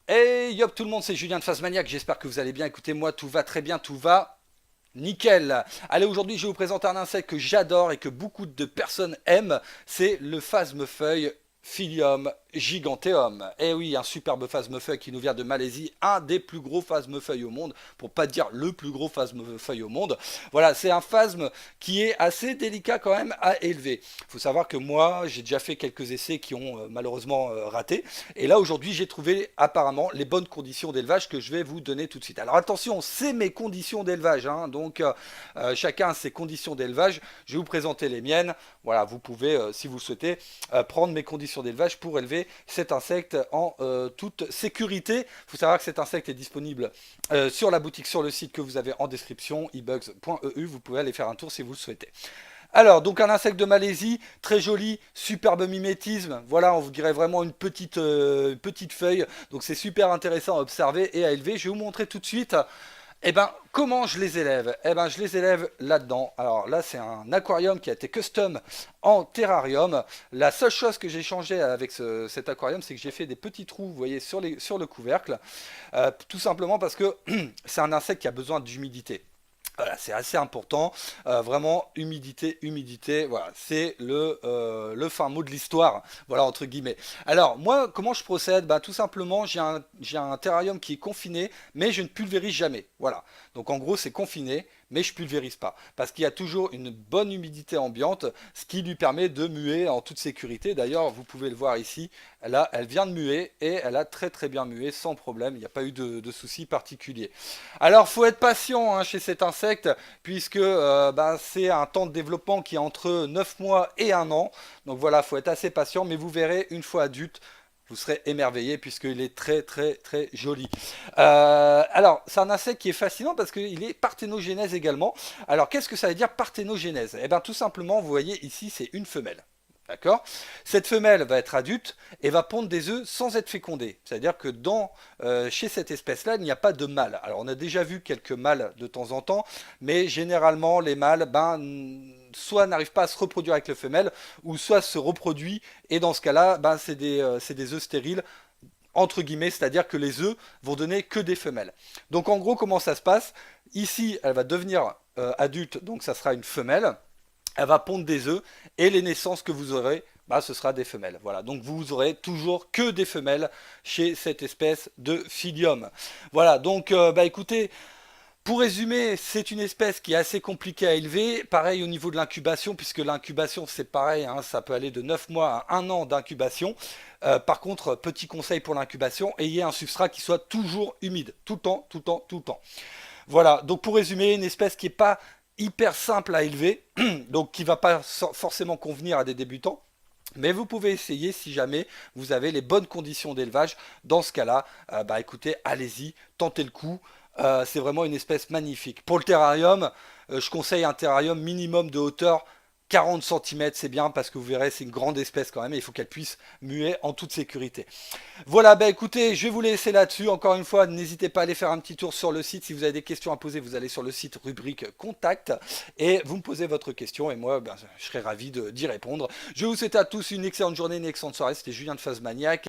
Hey yop tout le monde, c'est Julien de Phasmaniac, j'espère que vous allez bien. Écoutez, moi tout va très bien, tout va nickel. Allez, aujourd'hui je vais vous présenter un insecte que j'adore et que beaucoup de personnes aiment, c'est le phasmefeuille Phyllium giganteum. Eh oui, un superbe phasmefeuille qui nous vient de Malaisie, un des plus gros phasmefeuilles au monde, pour pas dire le plus gros phasmefeuille au monde. Voilà, c'est un phasme qui est assez délicat quand même à élever. Il faut savoir que moi, j'ai déjà fait quelques essais qui ont malheureusement raté. Et là, aujourd'hui, j'ai trouvé apparemment les bonnes conditions d'élevage que je vais vous donner tout de suite. Alors attention, c'est mes conditions d'élevage, hein, donc chacun a ses conditions d'élevage. Je vais vous présenter les miennes. Voilà, vous pouvez, si vous le souhaitez, prendre mes conditions d'élevage pour élever cet insecte en toute sécurité. Il faut savoir que cet insecte est disponible sur la boutique, sur le site que vous avez en description, ebugs.eu. Vous pouvez aller faire un tour si vous le souhaitez. Alors, donc un insecte de Malaisie, très joli, superbe mimétisme. Voilà, on vous dirait vraiment une petite feuille. Donc c'est super intéressant à observer et à élever. Je vais vous montrer tout de suite. Eh ben, comment je les élève? Eh ben, je les élève là-dedans. Alors là, c'est un aquarium qui a été custom en terrarium. La seule chose que j'ai changé avec cet aquarium, c'est que j'ai fait des petits trous, vous voyez, sur le couvercle. Tout simplement parce que c'est un insecte qui a besoin d'humidité. Voilà, c'est assez important. Vraiment, humidité, humidité. Voilà, c'est le fin mot de l'histoire. Voilà, entre guillemets. Alors, moi, comment je procède? Bah, tout simplement, j'ai un terrarium qui est confiné, mais je ne pulvérise jamais. Voilà. Donc, en gros, c'est confiné, mais je pulvérise pas. Parce qu'il y a toujours une bonne humidité ambiante, ce qui lui permet de muer en toute sécurité. D'ailleurs, vous pouvez le voir ici. Là, elle vient de muer et elle a très très bien mué sans problème. Il n'y a pas eu de soucis particuliers. Alors, faut être patient hein, chez cet insecte, puisque bah, c'est un temps de développement qui est entre 9 mois et 1 an. Donc voilà, faut être assez patient, mais vous verrez, une fois adulte, vous serez émerveillé puisqu'il est très très très joli. Alors, c'est un insecte qui est fascinant parce qu'il est parthénogénèse également. Alors, qu'est-ce que ça veut dire parthénogénèse? Eh bien, tout simplement, vous voyez ici, c'est une femelle. D'accord. Cette femelle va être adulte et va pondre des œufs sans être fécondée. C'est-à-dire que chez cette espèce-là, il n'y a pas de mâle. Alors, on a déjà vu quelques mâles de temps en temps, mais généralement, les mâles, soit n'arrivent pas à se reproduire avec les femelles, ou soit se reproduisent, et dans ce cas-là, c'est des œufs stériles, entre guillemets, c'est-à-dire que les œufs vont donner que des femelles. Donc, en gros, comment ça se passe? Ici, elle va devenir adulte, donc ça sera une femelle elle va pondre des œufs et les naissances que vous aurez, bah, ce sera des femelles. Voilà, donc vous aurez toujours que des femelles chez cette espèce de Phyllium. Voilà, donc bah écoutez, pour résumer, c'est une espèce qui est assez compliquée à élever. Pareil au niveau de l'incubation, puisque l'incubation c'est pareil, hein, ça peut aller de 9 mois à 1 an d'incubation. Par contre, petit conseil pour l'incubation, ayez un substrat qui soit toujours humide, tout le temps, tout le temps, tout le temps. Voilà, donc pour résumer, une espèce qui n'est pas hyper simple à élever, donc qui ne va pas forcément convenir à des débutants. Mais vous pouvez essayer si jamais vous avez les bonnes conditions d'élevage. Dans ce cas-là, bah écoutez, allez-y, tentez le coup. C'est vraiment une espèce magnifique. Pour le terrarium, je conseille un terrarium minimum de hauteur 40 cm, c'est bien parce que vous verrez, c'est une grande espèce quand même et il faut qu'elle puisse muer en toute sécurité. Voilà, bah écoutez, je vais vous laisser là-dessus. Encore une fois, n'hésitez pas à aller faire un petit tour sur le site. Si vous avez des questions à poser, vous allez sur le site rubrique contact et vous me posez votre question et moi, ben, je serai ravi d'y répondre. Je vous souhaite à tous une excellente journée, une excellente soirée. C'était Julien de Phasmaniac.